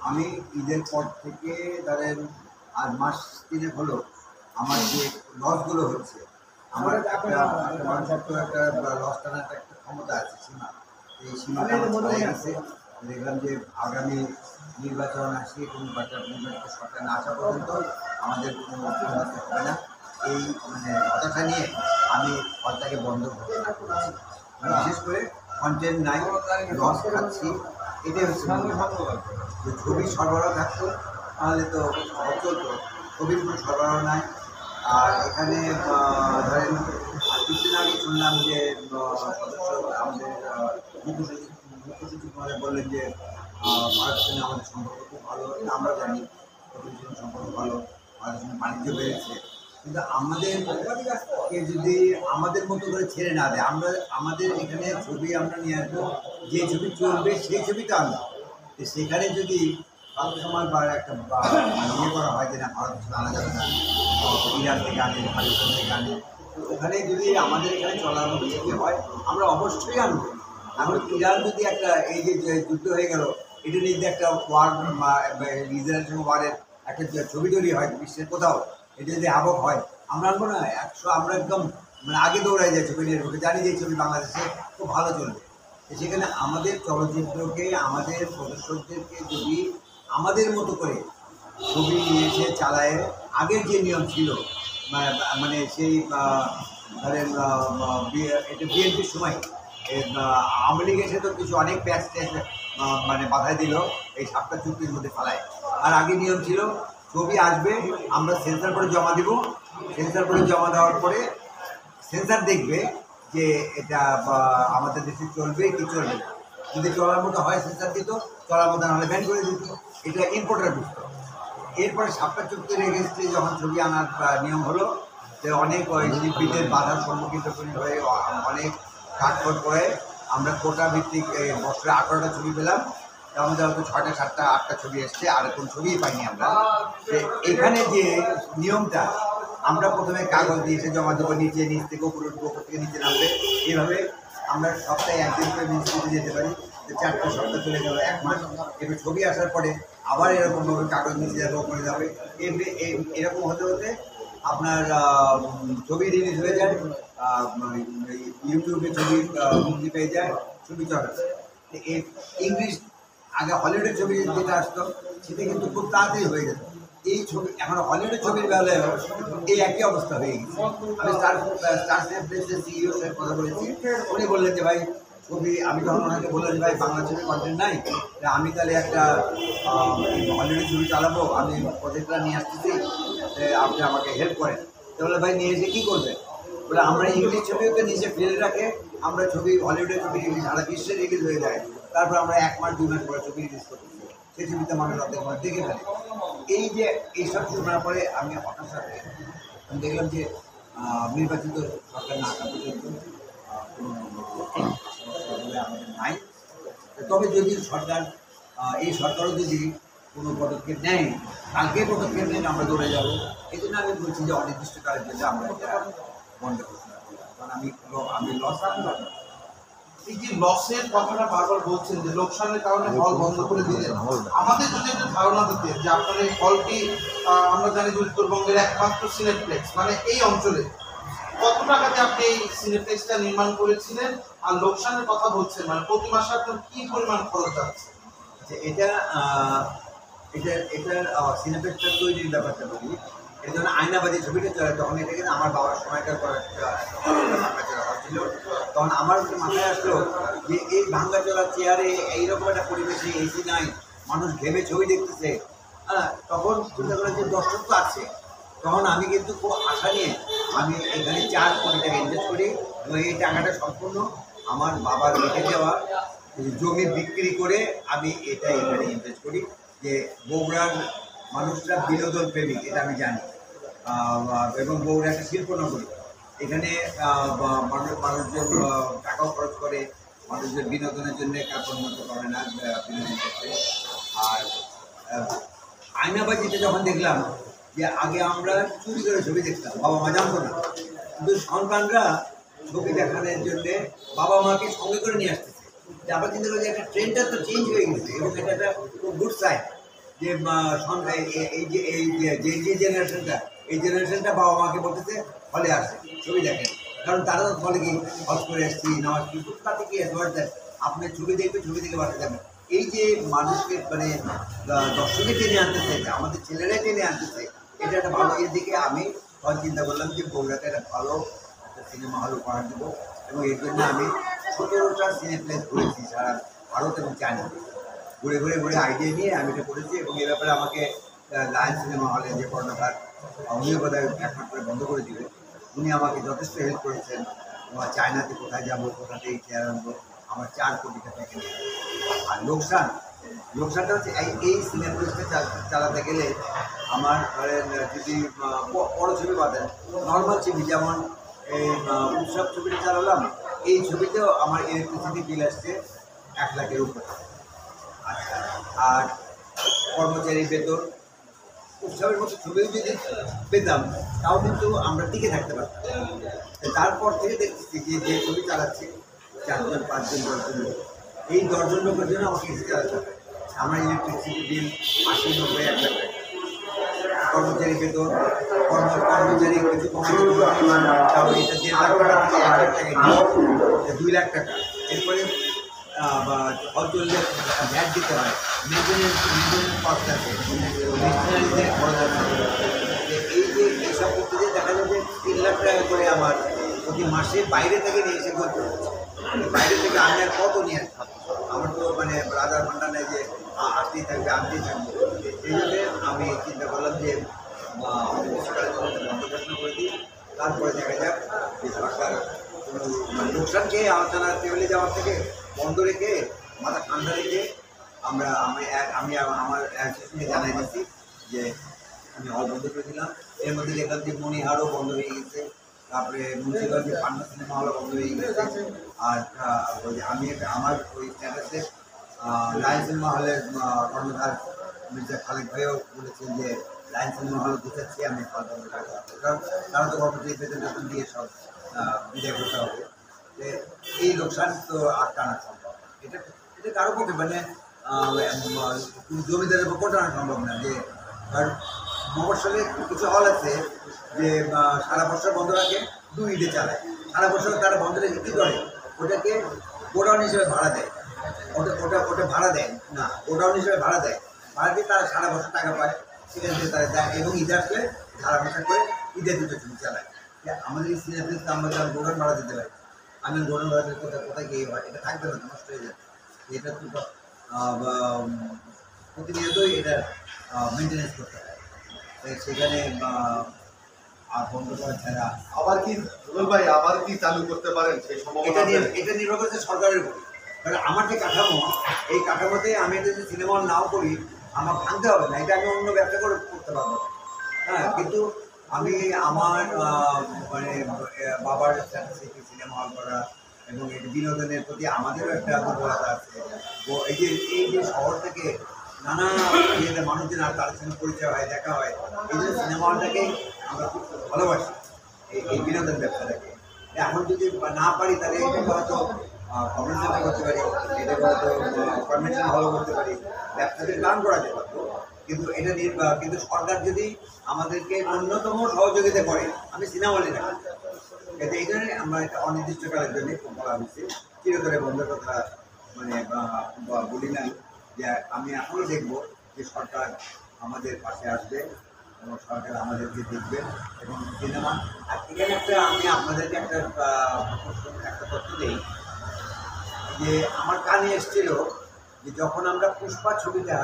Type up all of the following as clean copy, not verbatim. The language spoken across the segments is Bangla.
আমি ঈদের পর থেকে ধরেন আজ মাস 3 হলো আমার যে লসগুলো হচ্ছে, আমার একটা মানুষের তো একটা লস টানার একটা ক্ষমতা আছে, সীমা। এই সীমাটা আমার ছাড়াই গেছে। দেখলাম যে আগামী নির্বাচন আসে, কোনো নির্বাচিত সরকার না আসা পর্যন্ত আমাদের কোনো উন্নতি হবে না। এই মানে হতাশা নিয়ে আমি হলটাকে বন্ধ ঘোষণা করেছি। বিশেষ করে কন্টেন্ট নাই, লস খাচ্ছি, এটাই হচ্ছে যে ছবির সরবরাহ থাকতো তাহলে তো চলতো। ছবির কোনো সরবরাহ নাই। আর এখানে ধরেন কিছুদিন আগে শুনলাম যে সদস্য আমাদের মুখ্য সচিব বললেন যে ভারতের সঙ্গে আমাদের সম্পর্ক খুব ভালো। আমরা জানি ভারতের সঙ্গে সম্পর্ক ভালো, ভারতের সঙ্গে বাণিজ্য বেড়েছে। কিন্তু আমাদেরকে যদি আমাদের মতো করে ছেড়ে না দেয়, আমাদের এখানে ছবি আমরা নিয়ে আসবো, যে ছবি চলবে সেই ছবিটা আনবো। সেখানে যদি সবসময় একটা ইয়ে করা হয় যে না ভারত আনা যাবে না, ইরান থেকে আনে, পাকিস্তান থেকে আনে, ওখানে যদি আমাদের এখানে চলার মতো ছবি হয় আমরা অবশ্যই আনবো। এখন ইরান যদি একটা এই যে যুদ্ধ হয়ে গেল, এটা নিয়ে যদি একটা ওয়ার ইসরায়েলের সঙ্গে ওয়ারের একটা ছবি তৈরি হয় বিশ্বের কোথাও, এটা যদি আবক হয় আমরা আনবো না। আমরা একদম মানে আগে দৌড়াই যাই ছবি নিয়ে, জানি যে এই ছবি বাংলাদেশে খুব ভালো চলবে। সেখানে আমাদের চলচ্চিত্রকে, আমাদের প্রদর্শকদেরকে যদি আমাদের মতো করে ছবি নিয়ে এসে চালায়, আগের যে নিয়ম ছিল মানে সেই ধরেন এটা বিএনপির সময় আওয়ামী লীগ এসে তো কিছু অনেক প্যাচ ট্যাচ মানে বাধাই দিল এই 7টা চুক্তির মধ্যে ফেলায়। আর আগে নিয়ম ছিল ছবি আসবে, আমরা সেন্সার করে জমা দিব, সেন্সার করে জমা দেওয়ার পরে সেন্সার দেখবে যে এটা আমাদের দেশে চলবে কি চলবে না। যদি চলার মতো হয় সেন্সার দিত, চলার মতো নাহলে ব্যান করে দিত। এটা ইম্পোর্টার বুঝতো। এরপরে 7টা চুক্তির এগেনস্টে যখন ছবি আনার নিয়ম হলো, যে অনেক শিল্পীদের বাধার সম্মুখীন হয়ে অনেক কাঠখড় করে আমরা কোটা ভিত্তিক বছরে 18টা ছবি পেলাম। আমাদের হয়তো 6টা 7টা 8টা ছবি এসছে, আর কোন ছবিই পাইনি আমরা। এখানে যে নিয়মটা, আমরা প্রথমে কাগজ দিয়ে এসে জমা দেবো, নিচ থেকে উপর থেকে নিচে নামবে, এইভাবে আমরা সপ্তাহে একদিন করে মিনিস্ট্রিতে যেতে পারি। 4টা সপ্তাহ চলে গেল, 1 মাস। এবার ছবি আসার পরে আবার এরকমভাবে কাগজ নিচে যাবে, ওপরে যাবে, এরকম হতে হতে আপনার ছবি রিলিজ হয়ে যায়, ইউটিউবে ছবি মুক্তি পেয়ে যায়, ছবি চলে। ইংলিশ আগে হলিউডের ছবি যেটা আসতো সেটা কিন্তু খুব তাড়াতাড়ি হয়ে যেত। এই ছবি এখন হলিউডের ছবির বেলায় এই একই অবস্থা হয়ে গেছে। আমি স্টার প্লেসের সিইওর সাথে কথা বলেছি, উনি বললেন যে ভাই ছবি, আমি তখন ওনাকে বললাম যে ভাই বাংলা ছবি কন্টেন্ট নাই, আমি তাহলে একটা হলিউডের ছবি চালাবো, আমি প্রজেক্টটা নিয়ে আসতেছি, আপনি আমাকে হেল্প করেন। তাহলে ভাই নিয়ে এসে কী করবেন? বলে আমরা ইংলিশ ছবিকে নিচে ফেলে রাখে, আমরা ছবি হলিউডের ছবি রিলিজ সারা বিশ্বে রিলিজ হয়ে যায়, তারপর আমরা 1 মাস 2 মাস পরে ছবি রিলিজ করতেছি, সেই ছবিতে মানুষ অর্ধেক মানুষ দেখে ফেলে। এই যে এইসব শোনার পরে আমি হতাশা হয়ে আমি দেখলাম যে নির্বাচিত সরকার না আসা পর্যন্ত আমাদের নাই। তবে যদি সরকার এই সরকারও যদি কোনো পদক্ষেপ নেয়, কালকে পদক্ষেপ নেন আমরা দৌড়ে যাবো। এই জন্য আমি বলছি যে অনির্দিষ্টকালের জন্য আমরা এটা বন্ধ ঘোষণা করলাম, কারণ আমি লস রাখলাম। এই যে লসের কথাটা বারবার বলছেন যে লোকসানের কারণে হল বন্ধ করে দিলেন, আমাদের যদি একটা ধারণা দিতেন যে আপনার এই হলটি, আমরা জানি যে উত্তরবঙ্গের একমাত্র সিনেপ্লেক্স, মানে এই অঞ্চলে কত টাকাতে আপনি এই সিনেপ্লেক্সটা নির্মাণ করেছিলেন, আর লোকসানের কথা বলছেন, মানে প্রতি মাসে আপনার কি পরিমাণ খরচ আছে? এটার সিনেপ্লেক্সটা তৈরির ব্যাপারটা বলি। এই জন্য আয়নাবাজি ছবিটা চলে, তখন এটা কিন্তু আমার বাবার সময়কার করার ছিল। তখন আমার মাথায় আসলো যে এই ভাঙ্গাচোরা চেয়ারে এইরকম একটা পরিবেশে এসি নাই, মানুষ ঘেমে ছবি দেখতেছে। হ্যাঁ, তখন চিন্তা করে যে দর্শক তো আছে। তখন আমি কিন্তু খুব আশা নিয়ে আমি এখানে 4 কোটি টাকা ইনভেস্ট করি, এবং এই টাকাটা সম্পূর্ণ আমার বাবার রেখে দেওয়া জমি বিক্রি করে আমি এটা এখানে ইনভেস্ট করি। যে বগুড়ার মানুষরা বিনোদন প্রেমিক, এটা আমি জানি, এবং বগুড়া একটা শিল্পনগরী। এখানে মানুষজন টাকাও খরচ করে, মানুষদের বিনোদনের জন্য কার্পণ্য করে না বিনোদন করতে। আর আয়নাবাজিতে যখন দেখলাম যে আগে আমরা চুরি করে ছবি দেখতাম, বাবা মা জানতো না, কিন্তু সন্তানরা ছবি দেখানোর জন্যে বাবা মাকে সঙ্গে করে নিয়ে আসতেছে। আবার চিন্তা করি যে একটা ট্রেনটা তো চেঞ্জ হয়ে গেছে এবং এটা একটা খুব গুড সাইন যে এই যে জেনারেশনটা এই জেনারেশনটা বাবা মাকে বলতেছে হলে আসে ছবি দেখেন, কারণ তারা তো বলে কি হজ করে এসছি নামাজ কি তাতে কি আছে আপনি ছবি দেখবে ছবি দেখে বাসা যাবেন। এই যে মানুষকে মানে দর্শকে টেনে আনতেছে, আমাদের ছেলেরাই টেনে আনতেছে, এটা একটা ভালো এর দিকে আমি চিন্তা করলাম যে বগুড়াতে একটা ভালো একটা সিনেমা হল করার দেবো এবং এর জন্য আমি 17টা সিনেপ্লেক্স ঘুরেছি সারা ভারত এবং চায়না, ঘুরে ঘুরে ঘুরে আইডিয়া নিয়ে আমি এটা করেছি এবং এ ব্যাপারে আমাকে লায়ন সিনেমা হলে যে কর্ণধার উনিও বোধহয় একমাত্র করে বন্ধ করে দিবে, উনি আমাকে যথেষ্ট হেল্প করেছেন। আমার চায়নাতে কোথায় যাবো কোথাতেই চেয়ার আনবো আমার 4 কোটি টাকা কিনে। আর লোকসানটা হচ্ছে এই সিনেপ্লেক্সটা চালাতে গেলে আমার যদি বড় ছবি বাদেন নর্মাল ছবি যেমন এই উৎসব ছবিটা চালালাম, এই ছবিতেও আমার ইলেকট্রিসিটি বিল আসছে 1 লাখের উপরে। আচ্ছা, আর কর্মচারী বেতন উৎসবের মতো ছবিও যদি পেতাম তাও কিন্তু আমরা টিকে থাকতে পারতাম। তারপর থেকে দেখতেছি যে ছবি চালাচ্ছে 4 জন 5 জন 10 জন লোক, এই 10 জন লোকের জন্য আমাকে এসে চালাতে হবে। আমার ইলেকট্রিসিটি বিল 80-90 1 লাখ টাকা, কর্মচারী বেতন কর্মচারী কিছু তাহলে এটা 1.5 লাখ টাকা থেকে 1 লাখ টাকা নিয়ে 2 লাখ টাকা, এরপরে হল চললে ভ্যাট দিতে হয়, মেনটেন্যান্স কস্ট আছে, মেশিনারিদের খরচ আছে। এই যে এইসব করতে গিয়ে দেখা যাবে 3 লাখ টাকা করে আমার প্রতি মাসে বাইরে থেকে নিয়ে এসে করতে হচ্ছে। বাইরে থেকে আমি আর কত নিয়ে আসতাম, আমার তো মানে রাজার ভান্ডার নেই যে আসতেই থাকবে আনতেই থাকবে। এই জন্যে আমি চিন্তা করলাম যে অনির্দিষ্টকালের জন্য বন্ধ ঘোষণা করে দিই, তারপরে দেখা যাক যে সরকার কোনো মানে লোকসান খেয়ে আলোচনা টেবিলে যাওয়ার থেকে বন্ধ রেখে মাথা ঠান্ডা রেখে আমি আমার অ্যাসোসিয়েশনে জানাই দিচ্ছি যে আমি হল বন্ধ করে দিলাম। এর মধ্যে দেখলাম যে মণিহারও বন্ধ হয়ে গেছে, তারপরে মুন্সিগঞ্জে পান্না সিনেমা হলও বন্ধ হয়ে গেছে। আর আমি আমার ওই স্ট্যাটাসে লায়ন সিনেমা হলের কর্ণধার মির্জা খালেক ভাইও বলেছেন যে লায়ন সিনেমা হল গুছাচ্ছি আমি হল বন্ধ করে কারণ তারা তো কর্মচারী প্রেজেন্টেশন দিয়ে সব বিদায় করতে হবে। এই লোকসান তো আটকানো সম্ভব, এটা এটা কারো পক্ষে মানে জমিদারের পক্ষে টানা সম্ভব না। যে কারণ মফস্বলে কিছু হল আছে যে সারা বছর বন্ধ রাখে, 2 ঈদে চালায়, সারা বছর তারা বন্ধ রেখে কী করে ওটাকে গোডাউন হিসেবে ভাড়া দেয়, ওটা ভাড়া দেয় না, গোডাউন হিসেবে ভাড়া দেয়, ভাড়া দিয়ে তারা সারা বছর টাকা পায়, সেখান থেকে তারা যায় এবং ঈদ আসলে ধারা ভাষা করে ঈদের 2টো ছবি চালায়। আমাদের এই সিনেপ্লেক্সে আমরা যেমন গোডাউন ভাড়া দিতে পারি, আমি গোডাউন ভাড়া দিতে কোথায় গিয়ে হয় এটা থাকবে না, নষ্ট হয়ে যাবে। এটা তো প্রতিনিয়তই এটা মেনটেন্যান্স করতে হয়, সেখানে আর বন্ধ করা ছাড়া আবার কি রুবেল ভাই আবার কি চালু করতে পারেন সেই সম্ভাবনা? এটা নির্ভর করছে সরকারের উপর। কারণ আমার যে কাঠামো, এই কাঠামোতে আমি যদি সিনেমা হল নাও করি আমার ভাঙতে হবে না, এটা আমি অন্য ব্যবসা করে করতে পারবো। হ্যাঁ, কিন্তু আমি আমার মানে বাবার স্ট্যাটাসে সিনেমা হল করা এবং এই বিনোদনের প্রতি আমাদেরও একটা দুর্বলতা আছে। এই যে শহর থেকে নানা ইয়েতে মানুষজন আর তাদের সঙ্গে পরিচয় হয়, দেখা হয়, এই জন্য সিনেমা হলটাকে আমরা খুব ভালোবাসি, এই বিনোদন ব্যবসাটাকে। এখন যদি না পারি তাহলে এটাকে হয়তো কনভেনশন করতে পারি, এটাকে হয়তো কনভেনশন হলও করতে পারি, ব্যবসাকে প্ল্যান করা যেতে পারতো। কিন্তু এটা কিন্তু সরকার যদি আমাদেরকে ন্যূনতম সহযোগিতা করে আমি সিনেমা হলে না, এতে এই জন্যই আমরা একটা অনির্দিষ্টকালের জন্য বলা হয়েছে, চিরতরে বন্ধের কথা মানে বলি নাই। যে আমি এখনও দেখব যে সরকার আমাদের পাশে আসবে এবং সরকার আমাদেরকে দেখবে এবং সিনেমা। আর এখানে আমি আপনাদেরকে একটা তথ্য দিই যে আমার কানে এসেছিল যে যখন আমরা পুষ্পা ছবিটা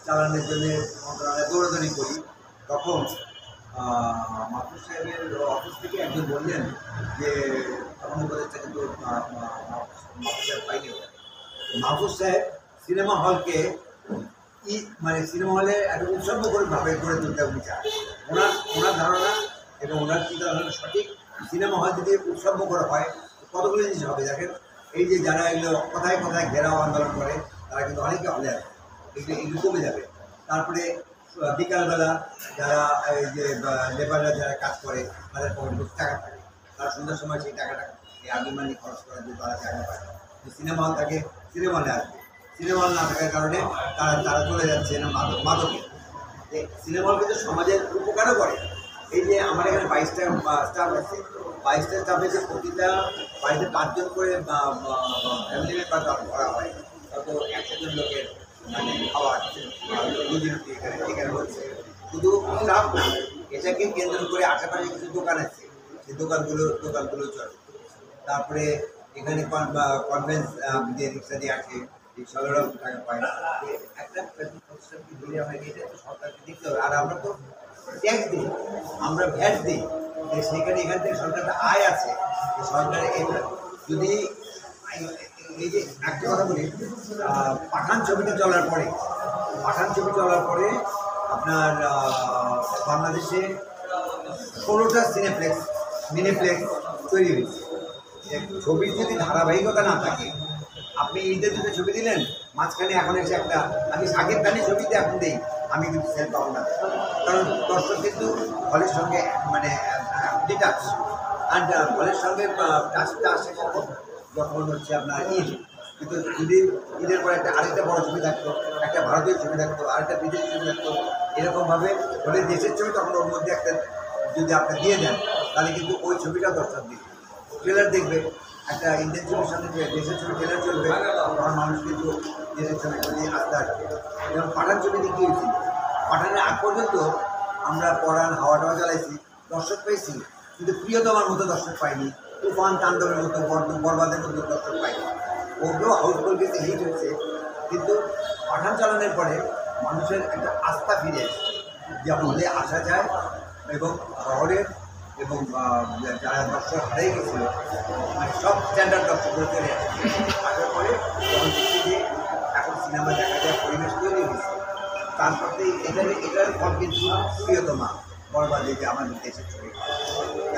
চালানোর জন্য দৌড়াদৌড়ি করি তখন মাহফুজ সাহেবের অফিস থেকে একজন বললেন যে তখন উপদেশটা কিন্তু মাহফুজ সাহেব পাইনি। মাহফুজ সাহেব সিনেমা হলকে মানে সিনেমা হলে একটা উৎসর্গভাবে গড়ে তুলতে উনি চান। ওনার ধারণা এবং ওনার চিন্তাধারণা সঠিক। সিনেমা হল যদি উৎসর্গ করা হয় কতগুলো জিনিস হবে দেখেন। এই যে যারা এগুলো কথায় কথায় ঘেরাও আন্দোলন করে তারা কিন্তু অনেকে হলে আসে, এগুলো কমে যাবে। তারপরে বিকালবেলা যারা এই যে লেবাররা যারা কাজ করে তাদের পকেটে টাকা থাকে, তারা সন্ধ্যার সময় সেই টাকাটা এই আগুন মানি খরচ করার জন্য তারা জায়গা পায়। সিনেমা হল থাকে সিনেমা হলে আসবে। সিনেমা হল না থাকার কারণে তারা তারা চলে যাচ্ছে না মাদকে। সিনেমা হল কিন্তু সমাজের উপকারও করে। এই যে আমার এখানে 22টা স্টাফ আছে, 22টা স্টাফে যে প্রতিটা বাড়িতে 5 জন করে ফ্যামিলি মেম্বার করা হয়, তত 100 লোকের মানে খাওয়া রুজি রুটি এখানে হচ্ছে। শুধু স্টাফ না, এটাকে কেন্দ্র করে আশেপাশে কিছু দোকান আছে, সেই দোকানগুলো চলে। তারপরে এখানে কনভেন্স দিয়ে রিক্সা দিয়ে আসে, রিক্সাওয়ালারাও টাকা পায়। একটা প্রতিষ্ঠানকে দিলে হয়, এটা তো সরকারকে দিতে হবে। আর আমরা তো ট্যাক্স দিই, আমরা ভ্যাট দিই, সেখানে এখান থেকে সরকারের আয় আছে। সরকারের যদি এই যে একটা কথা বলি, পাঠান ছবিটা চলার পরে আপনার বাংলাদেশে 16টা সিনেপ্লেক্স মিনিপ্লেক্স তৈরি হয়েছে। ছবির যদি ধারাবাহিকতা না থাকে, আপনি ঈদের দিনে ছবি দিলেন, মাঝখানে এখন এসে একটা আমি শাকিব খানের ছবিতে এখন দিই, আমি কিন্তু সেল পাবো না, কারণ দর্শক কিন্তু হলের সঙ্গে মানে ডিটাচ। আর হলের সঙ্গে টাচটা আসে যখন হচ্ছে আপনার ঈদ। কিন্তু যদি ঈদের পরে আরেকটা বড় ছবি থাকতো, একটা ভারতীয় ছবি থাকতো, আরেকটা বিদেশি ছবি থাকতো, এরকমভাবে হলে দেশের ছবি তখন ওর মধ্যে একটা যদি আপনি দিয়ে দেন, তাহলে কিন্তু ওই ছবিটা দর্শক দিবে, ট্রেলার দেখবে। একটা ইন্ডিয়ান ছবির সামনে দেশের ছবি ট্রেলার চলবে, তখন মানুষ কিন্তু দেশের ছবি যদি আসতে আসবে। যেমন পাঠান ছবিতে কী হয়েছিল, পাঠানের আগ পর্যন্ত আমরা পরাণ হাওয়া টাওয়া চালাইছি, দর্শক পেয়েছি, কিন্তু প্রিয়তমার মতো দর্শক পাইনি, তুফান তাণ্ডবের মতো বরবাদের মতো দর্শক পাইনি। ওগুলো হাউসফুল গেছে, হিট হয়েছে, কিন্তু পাঠান চালানোর পরে মানুষের একটা আস্থা ফিরে এসেছে, যে হলে আসা যায় এবং শহরের এবং যারা দর্শক হারিয়ে গেছিল মানে সব স্ট্যান্ডার্ড দর্শকগুলো চলে আসছে। আসার পরে যখন দেখছি যে এখন সিনেমা দেখা যায়, পরিবেশ তৈরি হয়েছে, তারপরে এটার ফল কিন্তু প্রিয়তমা বরবাদে যে আমাদের দেশের ছবি।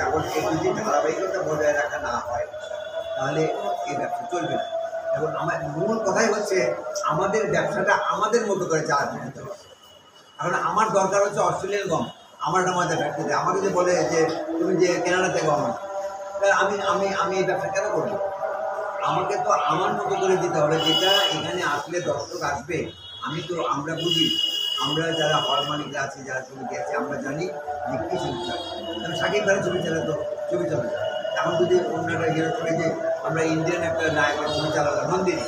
এখন এই যদি ধারাবাহিকতা বজায় রাখা না হয়, তাহলে এই ব্যবসা চলবে না। এবং আমার মূল কথাই হচ্ছে আমাদের ব্যবসাটা আমাদের মতো করে চালাতে দিতে হবে। এখন আমার দরকার হচ্ছে অস্ট্রেলিয়ান গম, আমার আমাদের ফ্যাক্টরিতে আমাকে যে বলে যে তুমি যে কেনাডাতে গম আনো, আমি আমি আমি এই ব্যবসা কেন করবো? আমাকে তো আমার মতো করে দিতে হবে, যেটা এখানে আসলে দর্শক আসবে। আমরা বুঝি, আমরা যারা হল মালিকরা আছি, যারা ছবি আছে, আমরা জানি যে কী ছবি চালায়। আমি শাকিব খানের ছবি চালাতো, ছবি চালাতো। এখন যদি অন্যরা হিরো ছবি, যে আমরা ইন্ডিয়ান একটা নায়কের ছবি চালালাম নন্দিনী,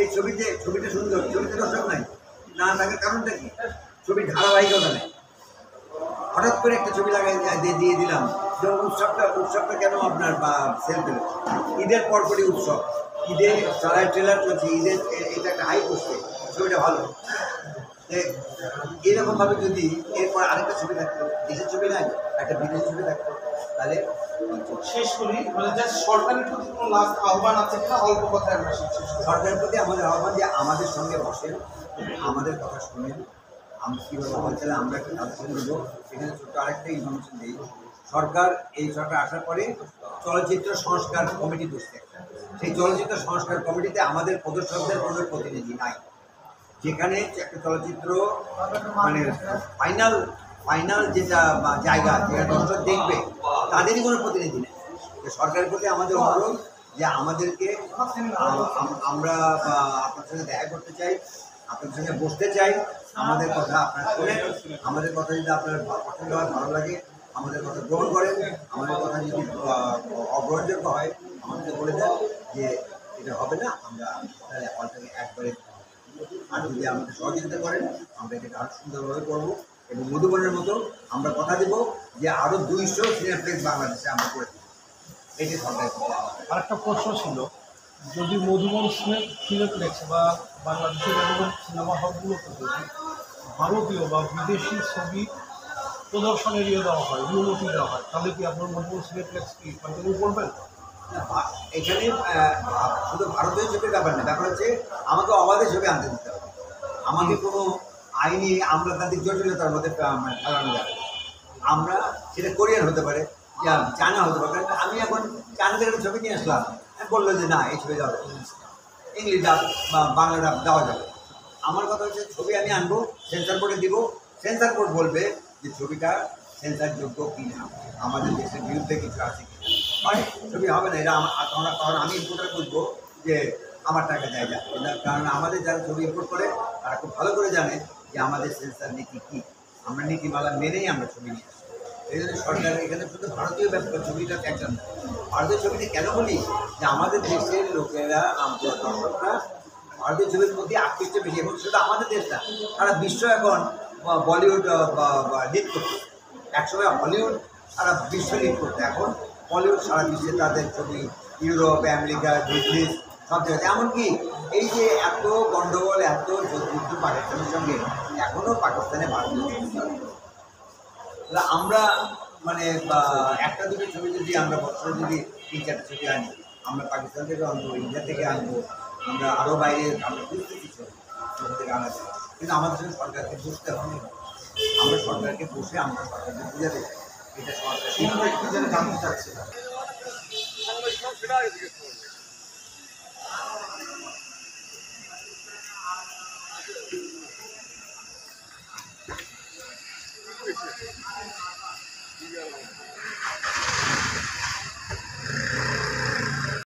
এই ছবিটা সুন্দর, ছবিতে দর্শক নাই, না থাকার কারণটা কি? ছবির ধারাবাহিকতা নেই। হঠাৎ করে একটা ছবি লাগাই দিয়ে দিলাম, যেমন উৎসবটা কেন আপনার বা সেল পেল, ঈদের পরপরই উৎসব, ঈদে চলায় ট্রেলার চলছে, ঈদের এটা একটা হাই করছে, ছবিটা ভালো। এরকমভাবে যদি এরপর আরেকটা ছবি থাকতো, দেশের ছবি নাই, একটা বিদেশি ছবি থাকতো, তাহলে শেষ করি, মানে জাস্ট সরকারের প্রতি কোনো লাস্ট আহ্বান আছে কিনা, অল্প কথায় আমরা শেষ করি। সরকারের প্রতি আমাদের আহ্বান যে আমাদের সঙ্গে বসেন, আমাদের কথা শুনেন, আমরা কীভাবে বলছিলাম, আমরা একটা সাজেশন দেবো। সেখানে ছোট্ট আরেকটা ইনফরমেশন দিই, এই সরকার আসার পরে চলচ্চিত্র সংস্কার কমিটি বসছে। সেই চলচ্চিত্র সংস্কার কমিটিতে আমাদের প্রদর্শকদের কোনো প্রতিনিধি নাই, যেখানে একটা চলচ্চিত্র মানে ফাইনাল যেটা জায়গা যেখানে দর্শক দেখবে, তাদেরই কোনো প্রতিনিধি নেই। সরকারের প্রতি আমাদের অনুরোধ যে আমাদেরকে আমরা আপনার সঙ্গে দেখা করতে চাই, আপনার সঙ্গে বসতে চাই, আমাদের কথা আপনারা শোনেন, আমাদের কথা যদি আপনার পছন্দ হয়, ভালো লাগে, আমাদের কথা গ্রহণ করেন, আমাদের কথা যদি অগ্রহণযোগ্য হয় আমাদের বলে দেন যে এটা হবে না, আমরা তাহলে হলটাকে একবারে, আর যদি আমাদের সহযোগিতা করেন আমরা এটাকে আরও সুন্দরভাবে করবো। এবং মধুবনের মতো আমরা কথা দেব যে আরও 200 সিনেপ্লেক্স বাংলাদেশে আমরা করে দেবো। এটি সরকারের আরেকটা প্রশ্ন ছিল, যদি মধুবন সিনেপ্লেক্স বা বাংলাদেশের এরকম সিনেমা হলগুলোতে যদি ভারতীয় বা বিদেশি ছবি প্রদর্শনের দেওয়া হয়, অনুমতি দেওয়া হয়, তাহলে কি আপনার মধুবন সিনেপ্লেক্স কি কন্টিনিউ করবেন? এখানে শুধু ভারতীয় ছবির ব্যাপার না, ব্যাপার হচ্ছে আমাকে অবাধে ছবি আনতে দিতে হবে। আমাকে কোনো আইনি আমলাতান্ত্রিক জটিলতার মধ্যে ফেলানো যাবে। আমরা সেটা কোরিয়ান হতে পারে, চায়না হতে পারে। আমি এখন চায়না থেকে ছবি নিয়ে আসলাম, বললো যে না এই ছবি দেওয়া যাবে, ইংলিশ ডাব বা বাংলা ডাব দেওয়া যাবে। আমার কথা হচ্ছে ছবি আমি আনবো, সেন্সার বোর্ডে দিব, সেন্সার বোর্ড বলবে যে ছবিটা সেন্সারযোগ্য কি না, আমাদের দেশের বিরুদ্ধে কিছু আছে কি না, মানে ছবি হবে না। এটা কারণ আমি ইম্পোর্টার বুঝবো যে আমার টাকা যায় যাবে। কারণ আমাদের যারা ছবি ইম্পোর্ট করে তারা খুব ভালো করে জানে যে আমাদের সেন্সার নীতি কী। আমরা নীতিমালা মেনেই আমরা ছবি নিয়ে আসি। এই জন্য সরকার এখানে শুধু ভারতীয় ব্যাপার, ছবিটা একটা না। ভারতীয় ছবিতে কেন বলি যে আমাদের দেশের লোকেরা, দর্শকরা ভারতীয় ছবির প্রতি আকৃষ্ট বেশি, এবং শুধু আমাদের দেশ না, সারা বিশ্ব এখন বলিউড লিড করছে। একসময় হলিউড সারা বিশ্ব লিড করতো, এখন বলিউড সারা বিশ্বে তাদের ছবি ইউরোপ, আমেরিকা, ব্রিটিশ সব জায়গায়। এমনকি এই যে এত গণ্ডগোল, এত যুদ্ধ পাকিস্তানের সঙ্গে, এখনও পাকিস্তানে ভারতীয় ছবি চলে। তাহলে আমরা মানে একটা দুটো ছবি যদি আমরা বছরে যদি 3-4টা ছবি আনি, আমরা পাকিস্তান থেকে আনবো, ইন্ডিয়া থেকে আনবো, আমরা আরও বাইরে আমরা বুঝতেছি ছবি থেকে আনা যায়। কিন্তু আমাদের সঙ্গে সরকারকে বুঝতে হবে, আমরা সরকারকে বসে আমরা সরকারকে বুঝাতে চাই এটা সরকার। কিন্তু একটু যেন জানতে চাচ্ছিলাম,